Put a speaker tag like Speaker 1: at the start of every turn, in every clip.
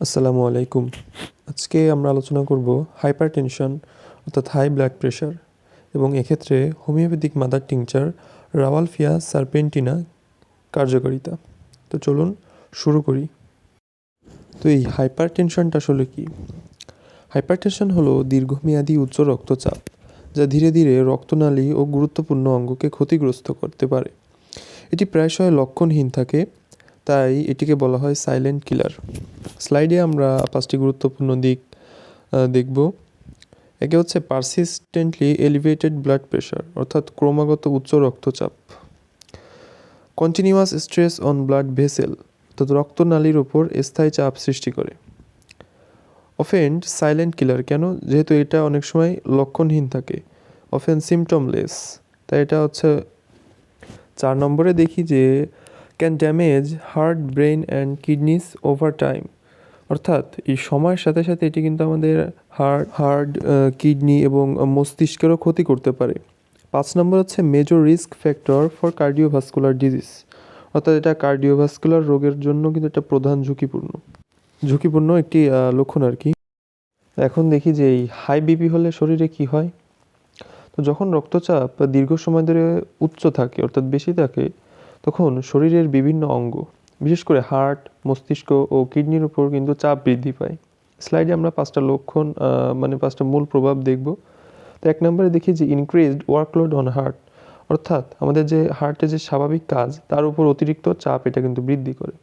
Speaker 1: আসসালামু আলাইকুম। আজকে আমরা আলোচনা করব হাইপারটেনশন অর্থাৎ হাই ব্লাড প্রেশার এবং এক্ষেত্রে হোমিওপ্যাথিক মাদার টিংচার রাওয়ালফিয়া সারপেন্টিনা কার্যকারিতা। তো চলুন শুরু করি। তো এই হাইপারটেনশনটা আসলে কি? হাইপারটেনশন হলো দীর্ঘমেয়াদী উচ্চ রক্তচাপ যা ধীরে ধীরে রক্তনালী ও গুরুত্বপূর্ণ অঙ্গকে ক্ষতিগ্রস্ত করতে পারে। এটি প্রায়শই লক্ষণহীন থাকে, তাই এটিকে বলা হয় সাইলেন্ট কিলার। স্লাইডে আমরা 5টি গুরুত্বপূর্ণ দিক দেখব। একে হচ্ছে পারসিস্টেন্টলি এলিভেটেড ব্লাড প্রেশার অর্থাৎ ক্রমাগত উচ্চ রক্তচাপ। Continuous stress on blood vessel অর্থাৎ রক্তনালীর উপর স্থায়ী চাপ সৃষ্টি করে। অফেন সাইলেন্ট কিলার কেন? যেহেতু এটা অনেক সময় লক্ষণহীন থাকে, অফেন সিমটমলেস, তাই এটা হচ্ছে 4 নম্বরে দেখি যে can damage heart, brain and kidneys over time অর্থাৎ এই সময়ের সাথে সাথে এটি কিন্তু আমাদের হার্ট, কিডনি এবং মস্তিষ্কেরও ক্ষতি করতে পারে। 5 নম্বর হচ্ছে major risk factor for cardiovascular disease অর্থাৎ এটা কার্ডিওভাস্কুলার রোগের জন্য কিন্তু এটা প্রধান ঝুঁকিপূর্ণ একটি লক্ষণ আর কি। এখন দেখি যে এই হাই বিপি হলে শরীরে কি হয়। তো যখন রক্তচাপ দীর্ঘ সময় ধরে উচ্চ থাকে অর্থাৎ বেশি থাকে, তখন শরীরের বিভিন্ন অঙ্গ বিশেষ করে হার্ট, মস্তিষ্ক ও কিডনির উপর কিন্তু চাপ বৃদ্ধি পায়। স্লাইডে আমরা 5টা লক্ষণ 5টা মূল প্রভাব দেখব। তো 1 নম্বরে দেখি যে ইনক্রিজড ওয়ার্কলোড অন হার্ট অর্থাৎ আমাদের যে হার্টের যে স্বাভাবিক কাজ তার উপর অতিরিক্ত চাপ এটা কিন্তু বৃদ্ধি করে।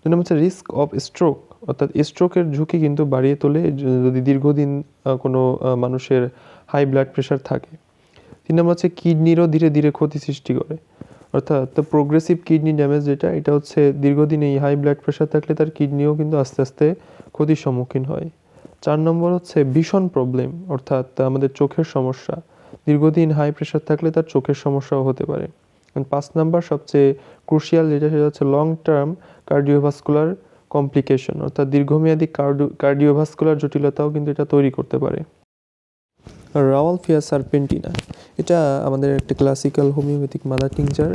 Speaker 1: 2 নম্বর হচ্ছে রিস্ক অফ স্ট্রোক অর্থাৎ স্ট্রোকের ঝুঁকি কিন্তু বাড়িয়ে তোলে যদি দীর্ঘদিন কোনো মানুষের হাই ব্লাড প্রেশার থাকে। 3 নম্বর হচ্ছে কিডনিরও ধীরে ধীরে ক্ষতি সৃষ্টি করে অর্থাৎ প্রোগ্রেসিভ কিডনি ড্যামেজ এটা হচ্ছে দীর্ঘদিন এই হাই ব্লাড প্রেশার থাকলে তার কিডনিও কিন্তু আস্তে আস্তে ক্ষতির সম্মুখীন হয়। 4 নম্বর হচ্ছে ভিশন প্রবলেম অর্থাৎ আমাদের চোখের সমস্যা, দীর্ঘদিন হাই প্রেশার থাকলে তার চোখের সমস্যাও হতে পারে। 5 নম্বর সবচেয়ে ক্রুশিয়াল সেটা হচ্ছে লং টার্ম কার্ডিওভাস্কুলার কমপ্লিকেশন অর্থাৎ দীর্ঘমেয়াদী কার্ডিওভাস্কুলার জটিলতাও কিন্তু এটা তৈরি করতে পারে। রাওয়ালফিয়া সারপেন্টিনা এটা আমাদের একটা ক্লাসিক্যাল হোমিওপ্যাথিক মাদার টিংচার,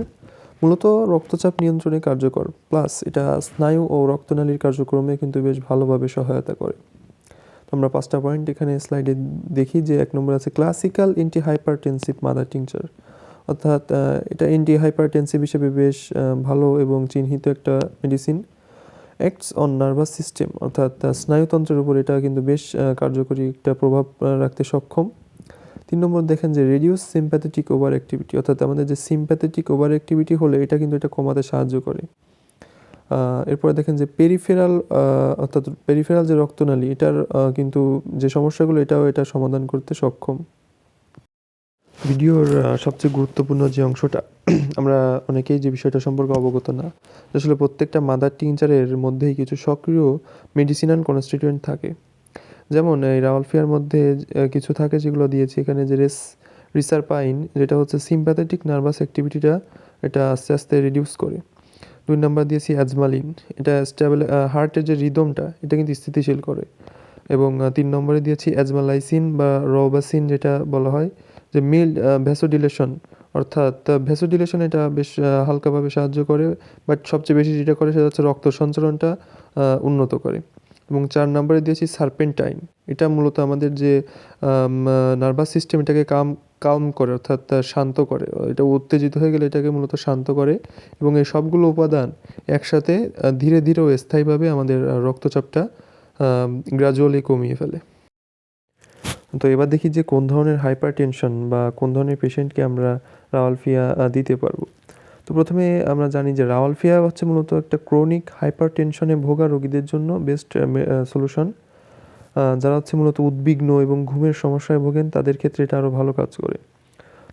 Speaker 1: মূলত রক্তচাপ নিয়ন্ত্রণে কার্যকর, প্লাস এটা স্নায়ু ও রক্তনালীর কার্যক্রমে কিন্তু বেশ ভালোভাবে সহায়তা করে। আমরা 5টা পয়েন্ট এখানে স্লাইডে দেখি যে 1 নম্বর আছে classical anti hypertensive mother tincture অর্থাৎ এটা অ্যান্টি হাইপারটেনসিভ হিসেবে বেশ ভালো এবং চিহ্নিত একটা medicine. Acts on nervous system অর্থাৎ স্নায়ুতন্ত্রের উপর এটা কিন্তু বেশ কার্যকরী একটা প্রভাব রাখতে সক্ষম। 3 নম্বর দেখেন যে রেডিউস সিম্প্যাথেটিক ওভার অ্যাক্টিভিটি অর্থাৎ আমাদের যে সিম্প্যাথেটিক ওভার অ্যাক্টিভিটি হলে এটা কিন্তু এটা কমাতে সাহায্য করে। এরপরে দেখেন যে পেরিফেরাল যে রক্তনালী এটার কিন্তু যে সমস্যাগুলো এটা সমাধান করতে সক্ষম। ভিডিওর সবচেয়ে গুরুত্বপূর্ণ যে অংশটা আমরা অনেকেই যে বিষয়টা সম্পর্কে অবগত না, আসলে প্রত্যেকটা মাদার টিংচারের মধ্যেই কিছু সক্রিয় মেডিসিনাল কনস্টিটিউয়েন্ট থাকে। যেমন এই রাওয়ালফিয়ার মধ্যে কিছু থাকে যেগুলো দিয়েছি এখানে যে রিসারপাইন যেটা হচ্ছে সিম্প্যাথেটিক নার্ভাস অ্যাক্টিভিটিটা এটা আস্তে আস্তে রিডিউস করে। 2 নম্বর দিয়েছি অ্যাজমালিন, এটা হার্টের যে রিদমটা এটা কিন্তু স্থিতিশীল করে। এবং 3 নম্বরে দিয়েছি অ্যাজমালাইসিন বা রোবাসিন যেটা বলা হয় যে মিল্ড ভ্যাসোডিলেশন অর্থাৎ ভ্যাসোডিলেশন এটা বেশ হালকাভাবে সাহায্য করে, বাট সবচেয়ে বেশি যেটা করে সেটা হচ্ছে রক্ত সঞ্চালনটা উন্নত করে। এবং 4 নম্বরে দিয়েছি সারপেন্টাইন, এটা মূলত আমাদের যে নার্ভাস সিস্টেম এটাকে কাম করে অর্থাৎ শান্ত করে, এটা উত্তেজিত হয়ে গেলে এটাকে মূলত শান্ত করে এবং এই সবগুলো উপাদান একসাথে ধীরে ধীরে ও স্থায়ীভাবে আমাদের রক্তচাপটা গ্র্যাজুয়ালি কমিয়ে ফেলে। তো এবার দেখি যে কোন ধরনের হাইপারটেনশন বা কোন ধরনের পেশেন্টকে আমরা রাওয়ালফিয়া দিতে পারবো। তো প্রথমে আমরা জানি যে রাওয়ালফিয়া হচ্ছে মূলত একটা ক্রনিক হাইপারটেনশনে ভোগা রোগীদের জন্য বেস্ট সলিউশন। যারা হচ্ছে মূলত উদ্বিগ্ন এবং ঘুমের সমস্যায় ভোগেন তাদের ক্ষেত্রে এটা আরও ভালো কাজ করে।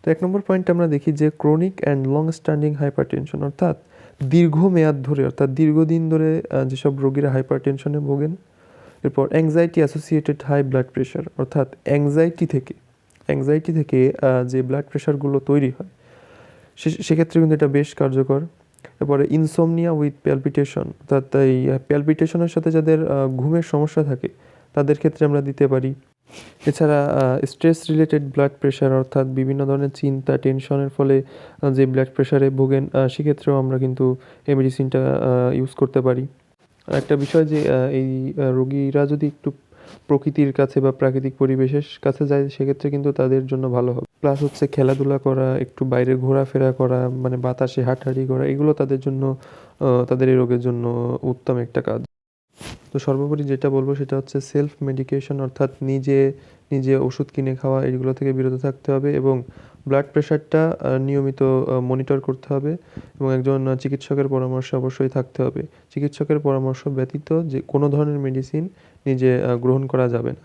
Speaker 1: তো 1 নম্বর পয়েন্টে আমরা দেখি যে chronic and long standing hypertension অর্থাৎ দীর্ঘমেয়াদ ধরে অর্থাৎ দীর্ঘদিন ধরে যেসব রোগীরা হাইপারটেনশনে ভোগেন। এরপর anxiety associated high blood pressure অর্থাৎ অ্যাংজাইটি থেকে যে ব্লাড প্রেশারগুলো তৈরি হয় সেক্ষেত্রে কিন্তু এটা বেশ কার্যকর। এরপরে ইনসোমনিয়া উইথ প্যালপিটেশন অর্থাৎ এই প্যালপিটেশনের সাথে যাদের ঘুমের সমস্যা থাকে তাদের ক্ষেত্রে আমরা দিতে পারি। এছাড়া স্ট্রেস রিলেটেড ব্লাড প্রেশার অর্থাৎ বিভিন্ন ধরনের চিন্তা টেনশনের ফলে যে ব্লাড প্রেশারে ভোগেন সেক্ষেত্রেও আমরা কিন্তু এই মেডিসিনটা ইউজ করতে পারি। আর একটা বিষয় যে এই রোগীরা যদি একটু প্রকৃতির কাছে বা প্রাকৃতিক পরিবেশের কাছে যায় সেক্ষেত্রে কিন্তু তাদের জন্য ভালো হবে। প্লাস হচ্ছে খেলাধুলা করা, একটু বাইরে ঘোরাফেরা করা, মানে বাতাসে হাঁটাহাঁটি করা, এগুলো তাদের জন্য তাদের এই রোগের জন্য উত্তম একটা কাজ। তো সর্বোপরি যেটা বলবো সেটা হচ্ছে সেলফ মেডিকেশন, অর্থাৎ নিজে ওষুধ কিনে খাওয়া, এগুলো থেকে বিরত থাকতে হবে এবং ব্লাড প্রেশারটা নিয়মিত মনিটর করতে হবে এবং একজন চিকিৎসকের পরামর্শে অবশ্যই থাকতে হবে। চিকিৎসকের পরামর্শ ব্যতীত যে কোনো ধরনের মেডিসিন নিজে গ্রহণ করা যাবে না।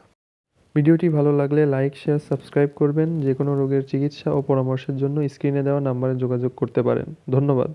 Speaker 1: ভিডিওটি ভালো লাগলে লাইক, শেয়ার, সাবস্ক্রাইব করবেন। যে কোনো রোগের চিকিৎসা ও পরামর্শের জন্য স্ক্রিনে দেওয়া নাম্বারে যোগাযোগ করতে পারেন। ধন্যবাদ।